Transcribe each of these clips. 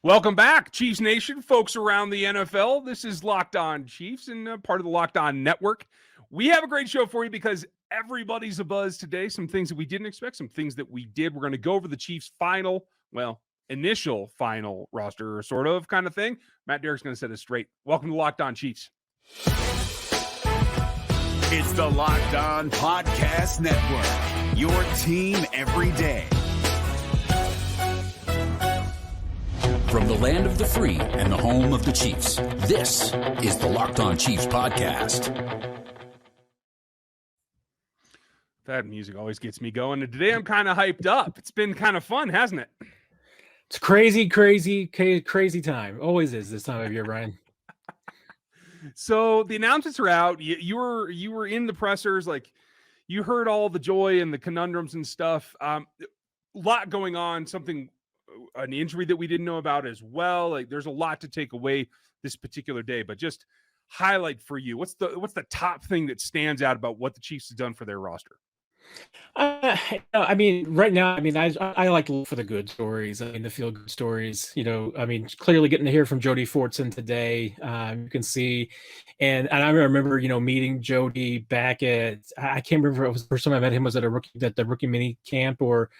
Welcome back, Chiefs Nation, folks around the NFL. This is Locked On Chiefs and part of the Locked On Network. We have a great show for you because everybody's abuzz today. Some things that we didn't expect, some things that we did. We're going to go over the Chiefs' initial final roster, sort of kind of thing. Matt Derrick's going to set us straight. Welcome to Locked On Chiefs. It's the Locked On Podcast Network, your team every day. From the land of the free and the home of the Chiefs, this is the Locked On Chiefs podcast. That music always gets me going, and today I'm kind of hyped up. It's been kind of fun, hasn't it? It's crazy time. Always is this time of year, Brian. So the announcements are out. You were in the pressers, like you heard all the joy and the conundrums and stuff. A lot going on. An injury that we didn't know about as well. Like there's a lot to take away this particular day, but just highlight for you. What's the top thing that stands out about what the Chiefs have done for their roster? Right now, I like to look for the good stories. The feel good stories, clearly getting to hear from Jody Fortson today. You can see, and I remember, meeting Jody back at, I can't remember if it was the first time I met him was at the rookie mini camp or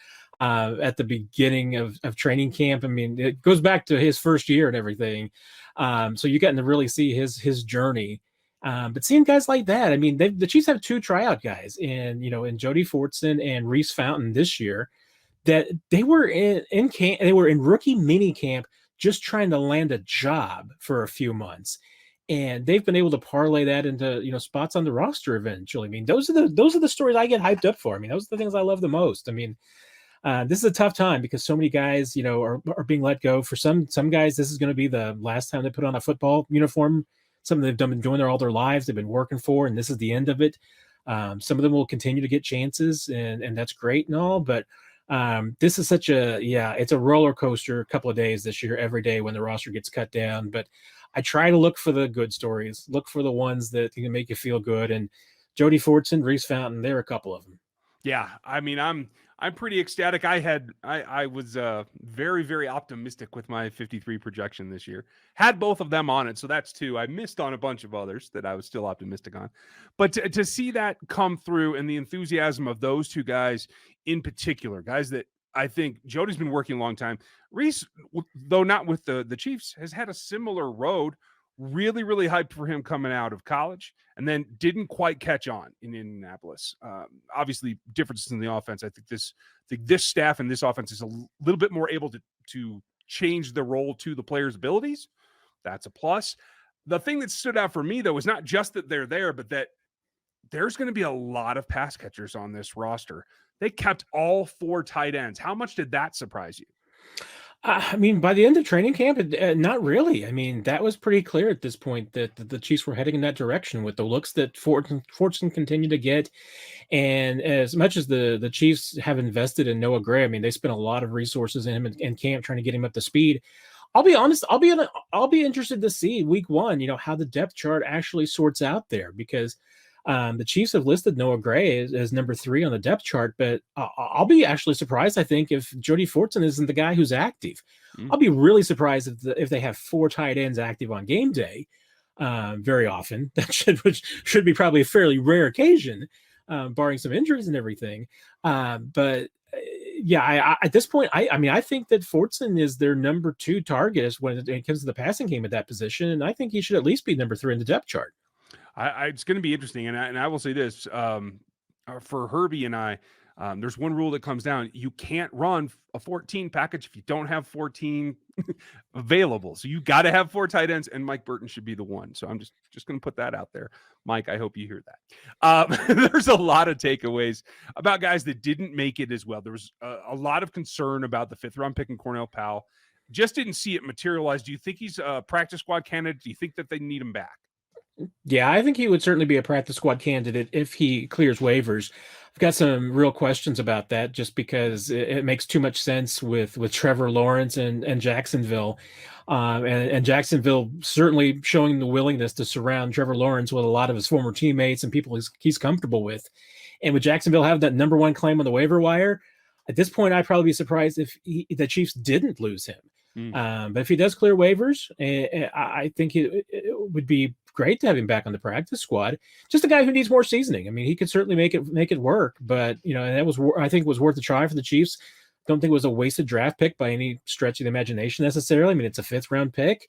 at the beginning of training camp. It goes back to his first year and everything. So you getting to really see his journey. But seeing guys like that, the Chiefs have two tryout guys in Jody Fortson and Reese Fountain this year that they were in camp. They were in rookie mini camp, just trying to land a job for a few months. And they've been able to parlay that into, spots on the roster eventually. Those are the stories I get hyped up for. Those are the things I love the most. This is a tough time because so many guys, are being let go. For some guys, this is going to be the last time they put on a football uniform. Something they've been doing there all their lives. They've been working for, and this is the end of it. Some of them will continue to get chances, and that's great and all. But this is it's a roller coaster. A couple of days this year, every day when the roster gets cut down. But I try to look for the good stories, look for the ones that can make you feel good. And Jody Fortson, Reese Fountain, there are a couple of them. Yeah, I'm pretty ecstatic. I was very, very optimistic with my 53 projection this year. Had both of them on it, so that's two. I missed on a bunch of others that I was still optimistic on. But to see that come through and the enthusiasm of those two guys in particular, guys that I think Jody's been working a long time. Reese, though not with the Chiefs, has had a similar road. Really, really hyped for him coming out of college and then didn't quite catch on in Indianapolis. Obviously, differences in the offense. I think this staff and this offense is a little bit more able to change the role to the players' abilities. That's a plus. The thing that stood out for me, though, is not just that they're there, but that there's going to be a lot of pass catchers on this roster. They kept all four tight ends. How much did that surprise you? By the end of training camp, not really. That was pretty clear at this point that the Chiefs were heading in that direction with the looks that Fortson continued to get. And as much as the Chiefs have invested in Noah Gray, they spent a lot of resources in him in camp trying to get him up to speed. I'll be honest, I'll be interested to see week one, how the depth chart actually sorts out there because the Chiefs have listed Noah Gray as number 3 on the depth chart, but I'll be actually surprised, I think, if Jody Fortson isn't the guy who's active. I'll be really surprised if they have 4 tight ends active on game day very often. That should be probably a fairly rare occasion, barring some injuries and everything. At this point, I think that Fortson is their number 2 target when it comes to the passing game at that position, and I think he should at least be number 3 in the depth chart. It's going to be interesting, and I will say this for Herbie and I. There's one rule that comes down: you can't run a 14 package if you don't have 14 available. So you got to have 4 tight ends, and Mike Burton should be the one. So I'm just going to put that out there, Mike. I hope you hear that. There's a lot of takeaways about guys that didn't make it as well. There was a lot of concern about the 5th round pick in Cornell Powell. Just didn't see it materialize. Do you think he's a practice squad candidate? Do you think that they need him back? Yeah, I think he would certainly be a practice squad candidate if he clears waivers. I've got some real questions about that just because it makes too much sense with Trevor Lawrence and Jacksonville. And Jacksonville certainly showing the willingness to surround Trevor Lawrence with a lot of his former teammates and people he's comfortable with. And with Jacksonville having that number 1 claim on the waiver wire, at this point, I'd probably be surprised if the Chiefs didn't lose him. Mm. But if he does clear waivers, I think it would be great to have him back on the practice squad. Just a guy who needs more seasoning. I mean, he could certainly make it work, but and that was, I think, was worth a try for the Chiefs. Don't think it was a wasted draft pick by any stretch of the imagination necessarily. I mean, it's a 5th round pick.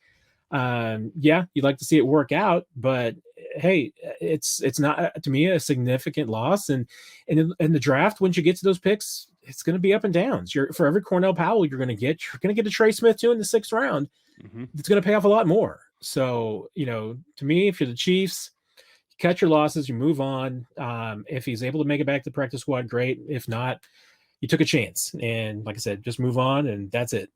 Yeah, you'd like to see it work out, but hey, it's not, to me, a significant loss. And in the draft, once you get to those picks, it's going to be up and downs. For every Cornell Powell you're going to get a Trey Smith too in the 6th round. Mm-hmm. It's going to pay off a lot more. So, to me, if you're the Chiefs, you cut your losses, you move on. If he's able to make it back to the practice squad, great. If not, you took a chance. And like I said, just move on, and that's it.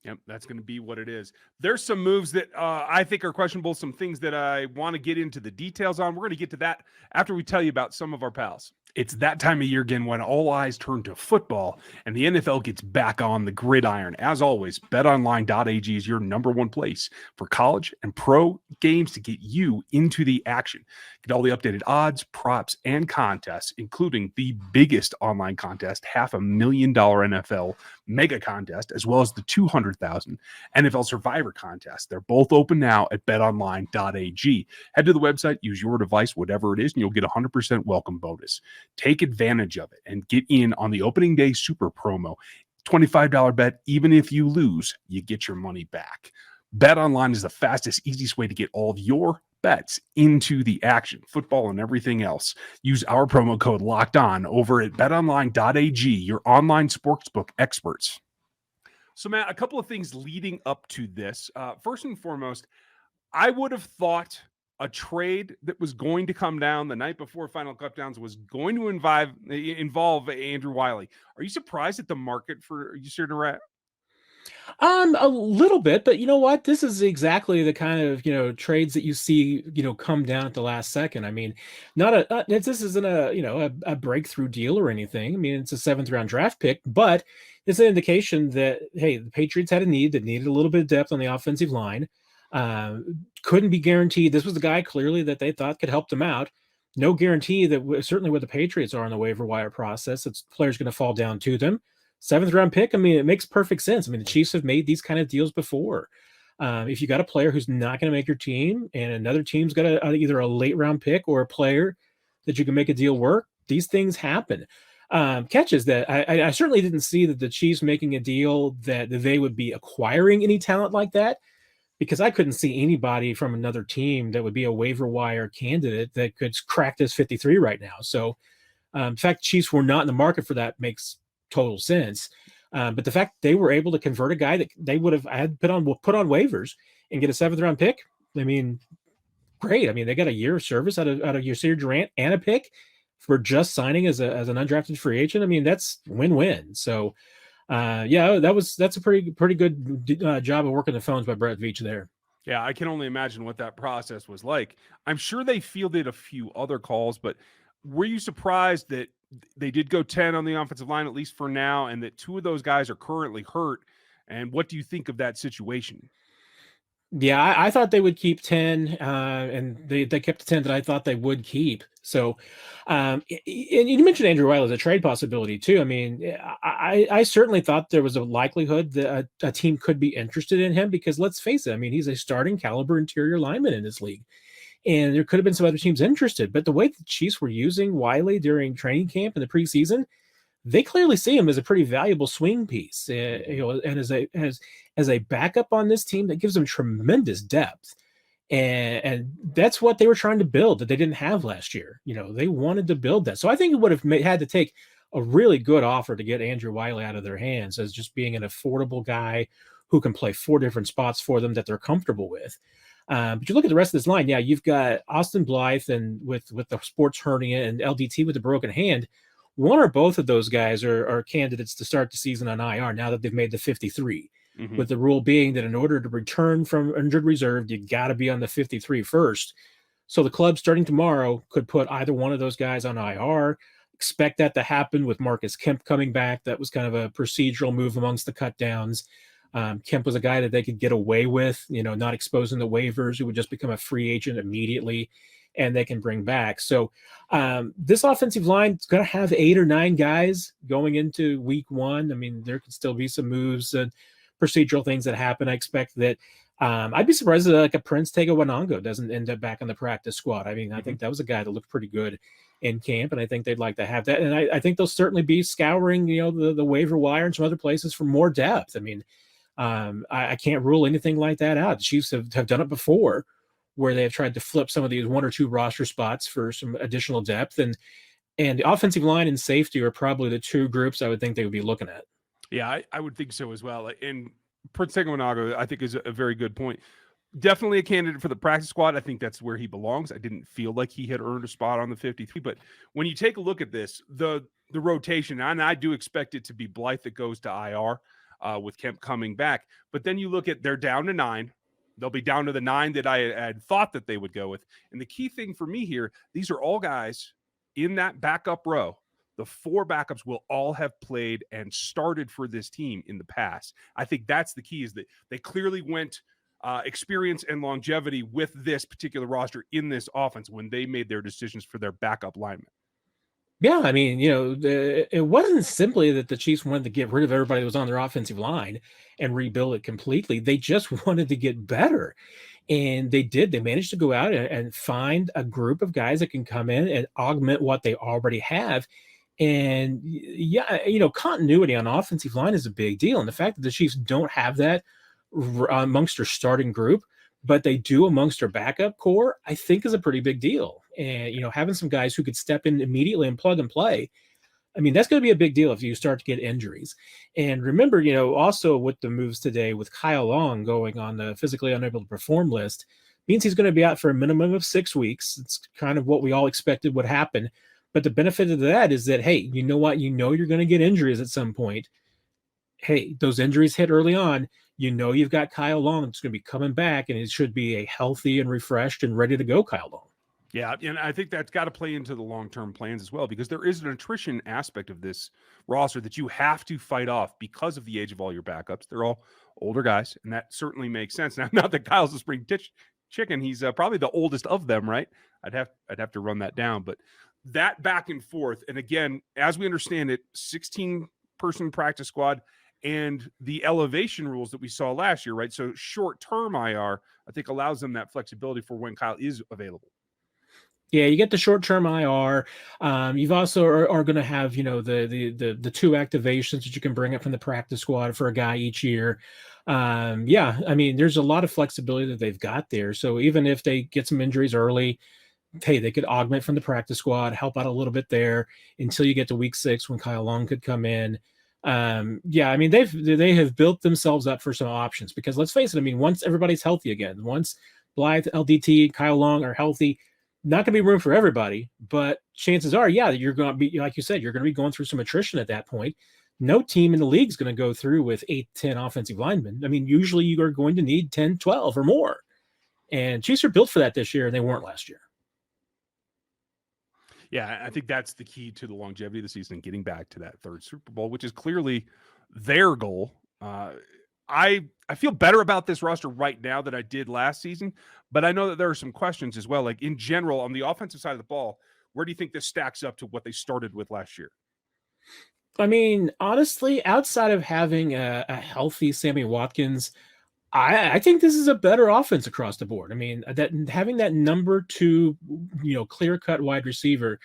Yep, that's going to be what it is. There's some moves that I think are questionable, some things that I want to get into the details on. We're going to get to that after we tell you about some of our pals. It's that time of year again when all eyes turn to football and the NFL gets back on the gridiron. As always, BetOnline.ag is your number one place for college and pro games to get you into the action. Get all the updated odds, props, and contests, including the biggest online contest, $500,000 NFL mega contest, as well as the $200,000 NFL Survivor contest. They're both open now at betonline.ag. Head to the website, use your device, whatever it is, and you'll get a 100% welcome bonus. Take advantage of it and get in on the opening day super promo. $25 bet, even if you lose, you get your money back. BetOnline is the fastest, easiest way to get all of your bets into the action, football and everything else. Use our promo code LOCKEDON over at betonline.ag, your online sportsbook experts. So, Matt, a couple of things leading up to this. First and foremost, I would have thought a trade that was going to come down the night before Final Cutdowns was going to involve Andrew Wiley. Are you surprised at the market for Yasir Durant? A little bit, but you know what? This is exactly the kind of, trades that you see, come down at the last second. I mean, this isn't a breakthrough deal or anything. I mean, it's a 7th round draft pick, but it's an indication that, hey, the Patriots had a need that needed a little bit of depth on the offensive line. Couldn't be guaranteed. This was the guy clearly that they thought could help them out. No guarantee that certainly where the Patriots are in the waiver wire process, it's players going to fall down to them. 7th round pick. I mean, it makes perfect sense. I mean, the Chiefs have made these kind of deals before. If you got a player who's not going to make your team and another team's got either a late round pick or a player that you can make a deal work, these things happen. Catches that I certainly didn't see that the Chiefs making a deal that they would be acquiring any talent like that, because I couldn't see anybody from another team that would be a waiver wire candidate that could crack this 53 right now. So the fact Chiefs were not in the market for that makes total sense. But the fact they were able to convert a guy that they would have had put on waivers and get a 7th round pick, I mean, great. I mean, they got a year of service out of Yasir Durant and a pick for just signing as an undrafted free agent. I mean, that's win-win. So that's a pretty good job of working the phones by Brett Veach there. Yeah, I can only imagine what that process was like. I'm sure they fielded a few other calls, but were you surprised that they did go 10 on the offensive line, at least for now, and that 2 of those guys are currently hurt? And what do you think of that situation? Yeah, I thought they would keep 10, and they kept the 10 that I thought they would keep. So, and you mentioned Andrew Wiley as a trade possibility too. I mean, I certainly thought there was a likelihood that a team could be interested in him, because let's face it, I mean, he's a starting caliber interior lineman in this league. And there could have been some other teams interested. But the way the Chiefs were using Wiley during training camp in the preseason, they clearly see him as a pretty valuable swing piece, and as a backup on this team that gives them tremendous depth. And that's what they were trying to build that they didn't have last year. They wanted to build that. So I think it would have had to take a really good offer to get Andrew Wiley out of their hands as just being an affordable guy who can play 4 different spots for them that they're comfortable with. But you look at the rest of this line, yeah, you've got Austin Blythe and with the sports hernia and LDT with the broken hand. One or both of those guys are candidates to start the season on IR now that they've made the 53, with the rule being that in order to return from injured reserve, you got to be on the 53 first. So the club starting tomorrow could put either one of those guys on IR. Expect that to happen with Marcus Kemp coming back. That was kind of a procedural move amongst the cut downs. Kemp was a guy that they could get away with, not exposing the waivers, who would just become a free agent immediately, and they can bring back. So this offensive line is going to have 8 or 9 guys going into week 1. I mean, there could still be some moves procedural things that happen. I expect that I'd be surprised that like a Prince Tega Wanongo doesn't end up back on the practice squad. I mean, I think that was a guy that looked pretty good in camp, and I think they'd like to have that. And I think they'll certainly be scouring, the waiver wire and some other places for more depth. I mean, I can't rule anything like that out. The Chiefs have done it before, where they have tried to flip some of these 1 or 2 roster spots for some additional depth, and the offensive line and safety are probably the 2 groups I would think they would be looking at. Yeah, I would think so as well. And Prince Tegawanaga, I think, is a very good point. Definitely a candidate for the practice squad. I think that's where he belongs. I didn't feel like he had earned a spot on the 53, but when you take a look at this, the rotation, and I do expect it to be Blythe that goes to IR with Kemp coming back. But then you look at, they're down to 9. They'll be down to the 9 that I had thought that they would go with. And the key thing for me here, these are all guys in that backup row. The 4 backups will all have played and started for this team in the past. I think that's the key, is that they clearly went experience and longevity with this particular roster in this offense when they made their decisions for their backup linemen. Yeah, I mean, it wasn't simply that the Chiefs wanted to get rid of everybody that was on their offensive line and rebuild it completely. They just wanted to get better. And they did. They managed to go out and find a group of guys that can come in and augment what they already have. And yeah, continuity on offensive line is a big deal. And the fact that the Chiefs don't have that amongst their starting group, but they do amongst their backup core, I think is a pretty big deal. And, having some guys who could step in immediately and plug and play, I mean, that's going to be a big deal if you start to get injuries. And remember, also with the moves today with Kyle Long going on the physically unable to perform list, means he's going to be out for a minimum of 6 weeks. It's kind of what we all expected would happen. But the benefit of that is that, hey, you know what? You're going to get injuries at some point. Hey, those injuries hit early on. You've got Kyle Long that's going to be coming back, and it should be a healthy and refreshed and ready to go Kyle Long. Yeah, and I think that's got to play into the long-term plans as well, because there is an attrition aspect of this roster that you have to fight off because of the age of all your backups. They're all older guys, and that certainly makes sense. Now, not that Kyle's a spring chicken. He's probably the oldest of them, right? I'd have to run that down, but that back and forth, and again, as we understand it, 16-person practice squad, and the elevation rules that we saw last year, right? So short-term IR, I think, allows them that flexibility for when Kyle is available. Yeah, you get the short-term IR. You've also are going to have, the 2 activations that you can bring up from the practice squad for a guy each year. Yeah, I mean, there's a lot of flexibility that they've got there. So even if they get some injuries early, hey, they could augment from the practice squad, help out a little bit there until you get to week 6 when Kyle Long could come in. Yeah, I mean, they have built themselves up for some options, because let's face it, I mean, once everybody's healthy again, once Blythe, LDT, Kyle Long are healthy, not going to be room for everybody, but chances are, yeah, you're going to be, like you said, you're going to be going through some attrition at that point. No team in the league is going to go through with 8-10 offensive linemen. I mean, usually you are going to need 10, 12 or more. And Chiefs are built for that this year, and they weren't last year. Yeah, I think that's the key to the longevity of the season and getting back to that 3rd Super Bowl, which is clearly their goal. I feel better about this roster right now than I did last season, but I know that there are some questions as well. Like in general, on the offensive side of the ball, where do you think this stacks up to what they started with last year? I mean, honestly, outside of having a healthy Sammy Watkins, I think this is a better offense across the board. I mean, that having that number 2, clear-cut wide receiver,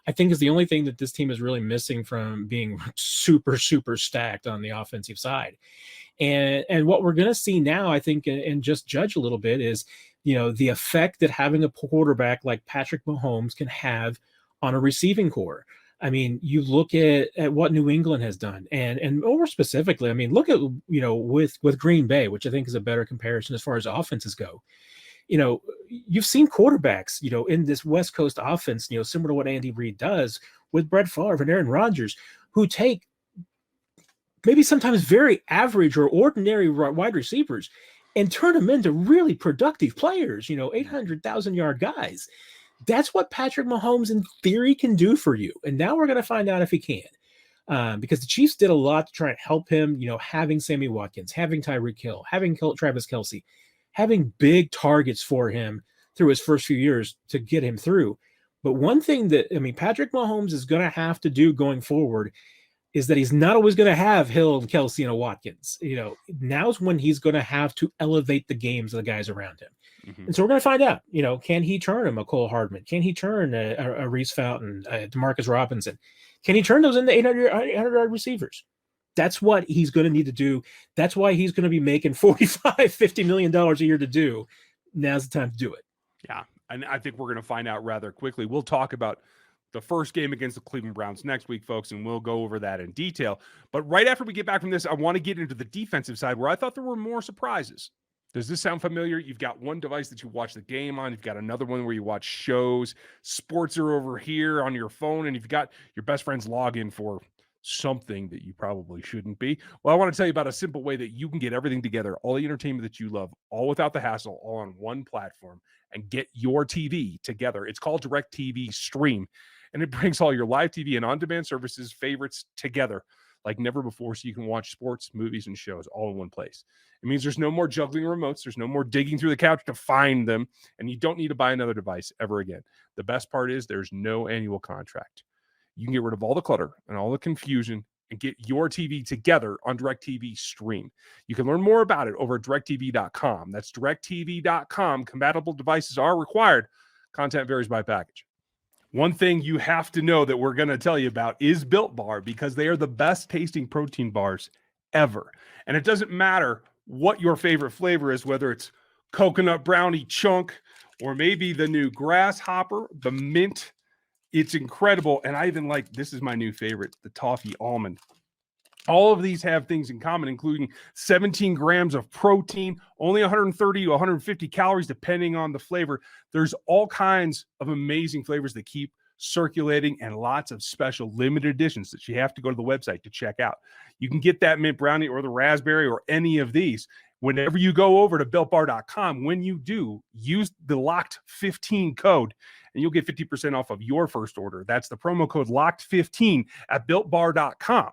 I think is the only thing that this team is really missing from being super, super stacked on the offensive side. And what we're going to see now, I think, and just judge a little bit is, the effect that having a quarterback like Patrick Mahomes can have on a receiving core. I mean, you look at what New England has done, and more specifically, I mean, look at, with Green Bay, which I think is a better comparison as far as offenses go. You've seen quarterbacks, in this West Coast offense, similar to what Andy Reid does with Brett Favre and Aaron Rodgers, who take maybe sometimes very average or ordinary wide receivers and turn them into really productive players, 800,000-yard guys. That's what Patrick Mahomes in theory can do for you. And now we're going to find out if he can. Because the Chiefs did a lot to try and help him, having Sammy Watkins, having Tyreek Hill, having Travis Kelce, having big targets for him through his first few years to get him through. But one thing that, Patrick Mahomes is going to have to do going forward is that he's not always going to have Hill and Kelsey and Watkins. Now's when he's going to have to elevate the games of the guys around him. Mm-hmm. And so we're going to find out, can he turn a McCole Hardman? Can he turn a Reese Fountain, DeMarcus Robinson? Can he turn those into 800-yard receivers? That's what he's going to need to do. That's why he's going to be making $45-50 million a year to do. Now's the time to do it. Yeah, and I think we're going to find out rather quickly. We'll talk about the first game against the Cleveland Browns next week, folks, and we'll go over that in detail. But right after we get back from this, I want to get into the defensive side where I thought there were more surprises. Does this sound familiar? You've got one device that you watch the game on. You've got another one where you watch shows. Sports are over here on your phone, and you've got your best friend's login for something that you probably shouldn't be. Well, I want to tell you about a simple way that you can get everything together, all the entertainment that you love, all without the hassle, all on one platform, and get your TV together. It's called DirecTV Stream, and it brings all your live TV and on-demand services favorites together like never before, so you can watch sports, movies, and shows all in one place. It means there's no more juggling remotes. There's no more digging through the couch to find them, and you don't need to buy another device ever again. The best part is there's no annual contract. You can get rid of all the clutter and all the confusion and get your TV together on DirecTV Stream. You can learn more about it over at directtv.com. That's directtv.com. Compatible devices are required. Content varies by package. One thing you have to know that we're going to tell you about is Built Bar, because they are the best tasting protein bars ever. And it doesn't matter what your favorite flavor is, whether it's coconut brownie chunk or maybe the new grasshopper, the mint. It's incredible. And I even like, this is my new favorite, the toffee almond. All of these have things in common, including 17 grams of protein, only 130 to 150 calories, depending on the flavor. There's all kinds of amazing flavors that keep circulating and lots of special limited editions that you have to go to the website to check out. You can get that mint brownie or the raspberry or any of these whenever you go over to BuiltBar.com. When you do, use the LOCKED15 code and you'll get 50% off of your first order. That's the promo code LOCKED15 at BuiltBar.com.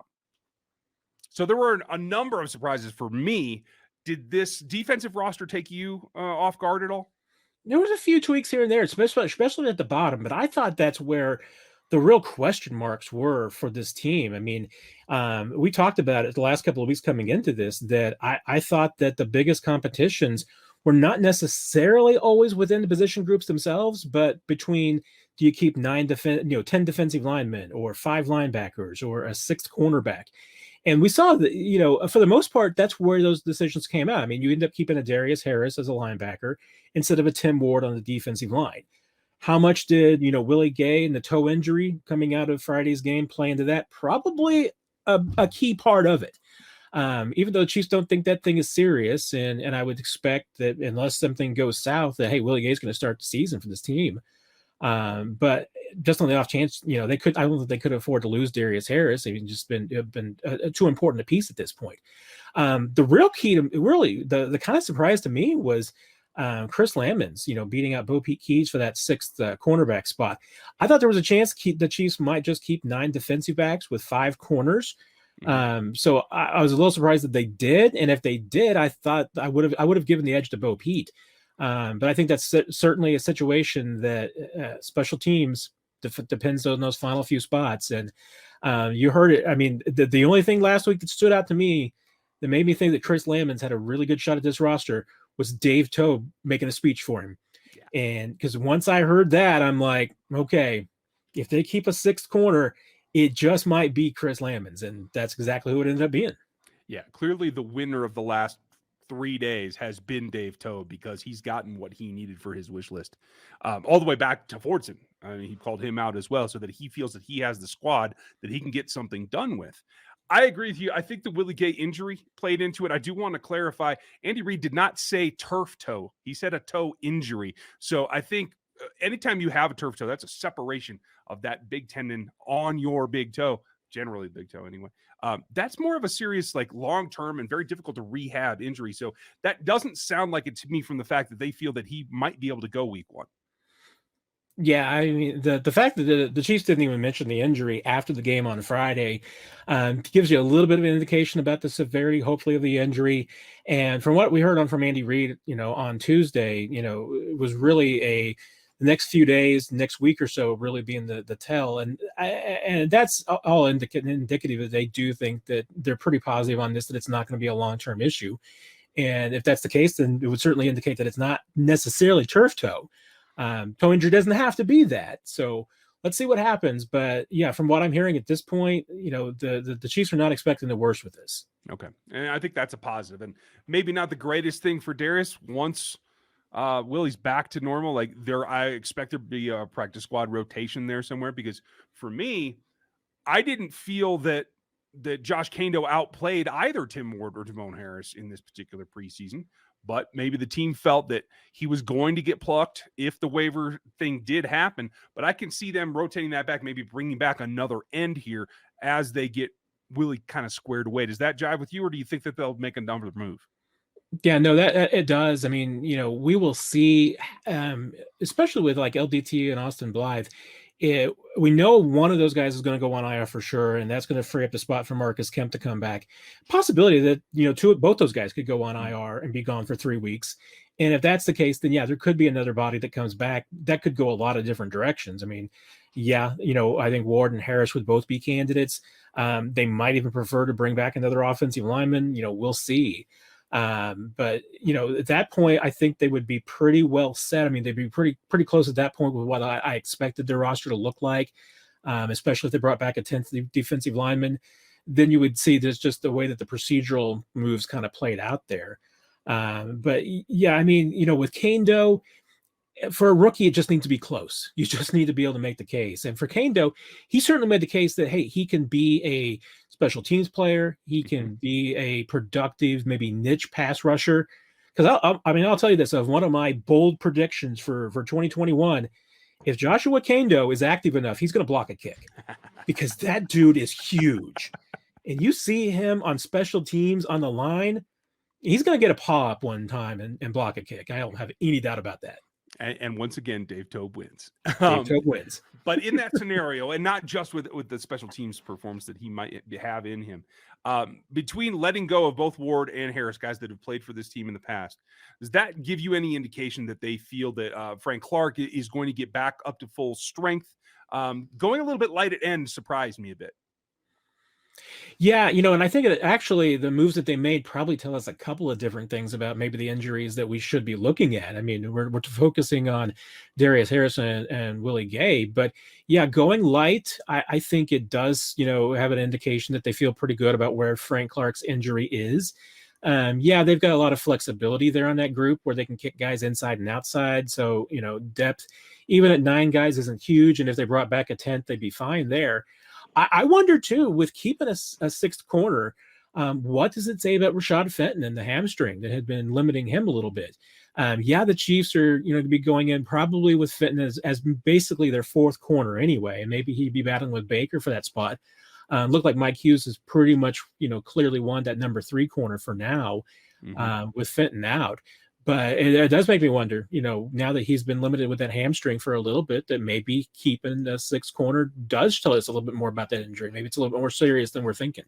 So there were a number of surprises for me. Did this defensive roster take you off guard at all? There was a few tweaks here and there, especially at the bottom, but I thought that's where the real question marks were for this team. I mean, we talked about it the last couple of weeks coming into this, that I thought that the biggest competitions were not necessarily always within the position groups themselves, but between, do you keep 10 defensive linemen or 5 linebackers or a 6th cornerback? And we saw that, for the most part, that's where those decisions came out. I mean, you end up keeping a Darius Harris as a linebacker instead of a Tim Ward on the defensive line. How much did, Willie Gay and the toe injury coming out of Friday's game play into that? Probably a key part of it. Even though the Chiefs don't think that thing is serious, and I would expect that unless something goes south, that, hey, Willie Gay is going to start the season for this team. But just on the off chance, I don't think they could afford to lose Darius Harris. They've just been too important a piece at this point. The real key to really the kind of surprise to me was Chris Lamons, beating out Bo Pete Keys for that 6th cornerback spot. I thought there was a chance the Chiefs might just keep 9 defensive backs with 5 corners. So I was a little surprised that they did. And if they did, I thought I would have given the edge to Bo Pete. But I think that's certainly a situation that special teams depends on those final few spots. And you heard it. I mean, the only thing last week that stood out to me that made me think that Chris Lamons had a really good shot at this roster was Dave Toub making a speech for him. Yeah. And because once I heard that, I'm like, okay, if they keep a 6th corner, it just might be Chris Lamons. And that's exactly who it ended up being. Yeah, clearly the winner of the last 3 days has been Dave Toub, because he's gotten what he needed for his wish list. All the way back to Fordson. I mean, he called him out as well, so that he feels that he has the squad that he can get something done with. I agree with you. I think the Willie Gay injury played into it. I do want to clarify, Andy Reid did not say turf toe. He said a toe injury. So I think anytime you have a turf toe, that's a separation of that big tendon on your big toe, generally big toe anyway. That's more of a serious, long-term and very difficult to rehab injury. So that doesn't sound like it to me from the fact that they feel that he might be able to go week 1. Yeah, I mean, the fact that the Chiefs didn't even mention the injury after the game on Friday gives you a little bit of an indication about the severity, hopefully, of the injury. And from what we heard from Andy Reid, on Tuesday, it was really the next few days, next week or so, really being the tell. And that's all indicative that they do think that they're pretty positive on this, that it's not going to be a long-term issue. And if that's the case, then it would certainly indicate that it's not necessarily turf toe. Toe injury doesn't have to be that. So let's see what happens. But yeah, from what I'm hearing at this point, the Chiefs are not expecting the worst with this. Okay. And I think that's a positive. And maybe not the greatest thing for Darius once Willie's back to normal. Like I expect there to be a practice squad rotation there somewhere, because for me, I didn't feel that Josh Kando outplayed either Tim Ward or Devon Harris in this particular preseason, but maybe the team felt that he was going to get plucked if the waiver thing did happen. But I can see them rotating that back, maybe bringing back another end here as they get Willie kind of squared away. Does that jive with you, or do you think that they'll make another move? Yeah, no, that it does. I mean, we will see, especially with like LDT and Austin Blythe. We know one of those guys is going to go on IR for sure, and that's going to free up the spot for Marcus Kemp to come back. Possibility that both those guys could go on IR and be gone for 3 weeks. And if that's the case, then yeah, there could be another body that comes back. That could go a lot of different directions. I mean, yeah, I think Ward and Harris would both be candidates. They might even prefer to bring back another offensive lineman. We'll see. But at that point, I think they would be pretty well set. I mean, they'd be pretty close at that point with what I expected their roster to look like, especially if they brought back a 10th defensive lineman. Then you would see there's just the way that the procedural moves kind of played out there. But yeah, I mean, with Kando, for a rookie, it just needs to be close. You just need to be able to make the case. And for Kando, he certainly made the case that, hey, he can be a special teams player. He can be a productive, maybe niche pass rusher. Because I'll tell you this, of one of my bold predictions for 2021, if Joshua Kando is active enough, he's going to block a kick, because that dude is huge. And you see him on special teams on the line, he's going to get a paw up one time and block a kick. I don't have any doubt about that. And once again, Dave Tobe wins. Dave Tobe wins. But in that scenario, and not just with the special teams performance that he might have in him, between letting go of both Ward and Harris, guys that have played for this team in the past, does that give you any indication that they feel that Frank Clark is going to get back up to full strength? Going a little bit light at end surprised me a bit. Yeah, and I think actually the moves that they made probably tell us a couple of different things about maybe the injuries that we should be looking at. I mean, we're focusing on Darius Harrison and Willie Gay, but yeah, going light, I think it does, have an indication that they feel pretty good about where Frank Clark's injury is. Yeah, they've got a lot of flexibility there on that group where they can kick guys inside and outside. So, depth, even at 9 guys, isn't huge. And if they brought back a 10th, they'd be fine there. I wonder, too, with keeping a 6th corner, what does it say about Rashad Fenton and the hamstring that had been limiting him a little bit? Yeah, the Chiefs are, going to be going in probably with Fenton as basically their 4th corner anyway, and maybe he'd be battling with Baker for that spot. Looked like Mike Hughes is pretty much, clearly won that number 3 corner for now, with Fenton out. But it does make me wonder, now that he's been limited with that hamstring for a little bit, that maybe keeping the 6th corner does tell us a little bit more about that injury. Maybe it's a little bit more serious than we're thinking.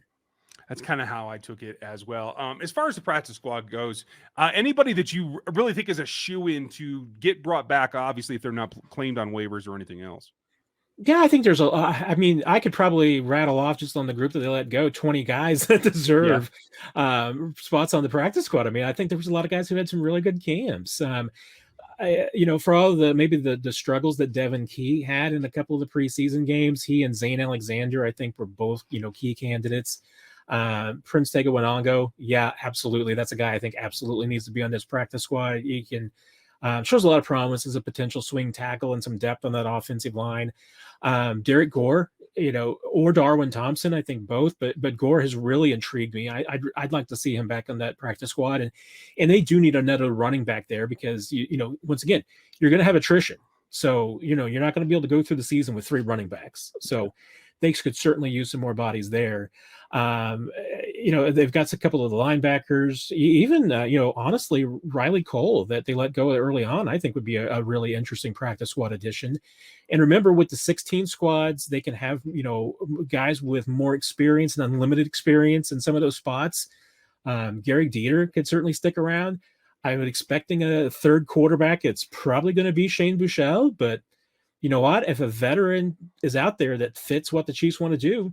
That's kind of how I took it as well. As far as the practice squad goes, anybody that you really think is a shoo-in to get brought back, obviously, if they're not claimed on waivers or anything else? Yeah, I think there's I could probably rattle off just on the group that they let go 20 guys that deserve spots on the practice squad. I mean, I think there was a lot of guys who had some really good camps. For all of the struggles that Devin Key had in a couple of the preseason games, he and Zane Alexander, I think, were both, key candidates. Prince Tega Wanongo, yeah, absolutely. That's a guy I think absolutely needs to be on this practice squad. He can shows a lot of promise as a potential swing tackle and some depth on that offensive line. Derrick Gore, or Darwin Thompson, I think both, but Gore has really intrigued me. I'd like to see him back on that practice squad, and they do need another running back there because once again, you're going to have attrition. So, you're not going to be able to go through the season with 3 running backs. So they could certainly use some more bodies there. They've got a couple of the linebackers, even, honestly, Riley Cole that they let go early on, I think would be a really interesting practice squad addition. And remember, with the 16 squads, they can have, guys with more experience and unlimited experience in some of those spots. Gary Dieter could certainly stick around. I'm expecting a third quarterback. It's probably going to be Shane Buechele, but you know what? If a veteran is out there that fits what the Chiefs want to do,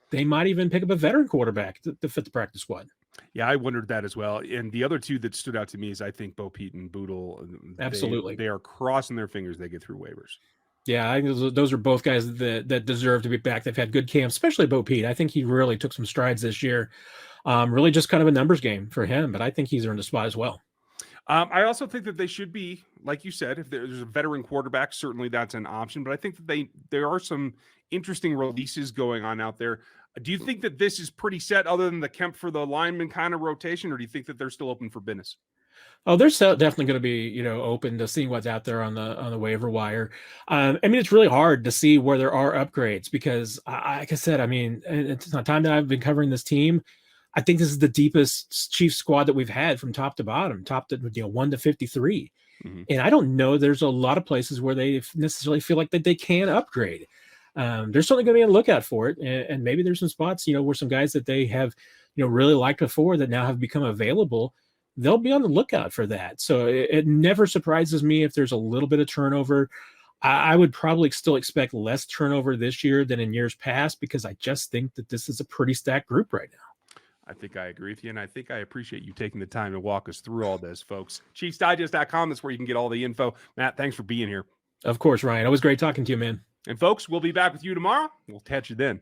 they might even pick up a veteran quarterback to fit the practice squad. Yeah, I wondered that as well. And the other two that stood out to me is I think Bo Pete and Boodle. Absolutely. They are crossing their fingers they get through waivers. Yeah, I think those are both guys that deserve to be back. They've had good camps, especially Bo Pete. I think he really took some strides this year. Really just kind of a numbers game for him, but I think he's earned a spot as well. I also think that they should be, like you said, if there's a veteran quarterback, certainly that's an option. But I think that there are some interesting releases going on out there. Do you think that this is pretty set other than the Kemp for the lineman kind of rotation, or do you think that they're still open for business? Oh, they're definitely going to be, open to seeing what's out there on the waiver wire. I mean, it's really hard to see where there are upgrades because, like I said, I mean, it's not time that I've been covering this team. I think this is the deepest Chiefs squad that we've had from top to bottom, top to 1 to 53. Mm-hmm. And I don't know there's a lot of places where they necessarily feel like that they can upgrade. They're certainly going to be on the lookout for it, and maybe there's some spots, where some guys that they have, really liked before that now have become available. They'll be on the lookout for that. So it never surprises me if there's a little bit of turnover. I would probably still expect less turnover this year than in years past because I just think that this is a pretty stacked group right now. I think I agree with you, and I think I appreciate you taking the time to walk us through all this, folks. ChiefsDigest.com, that's where you can get all the info. Matt, thanks for being here. Of course, Ryan. Always great talking to you, man. And folks, we'll be back with you tomorrow. We'll catch you then.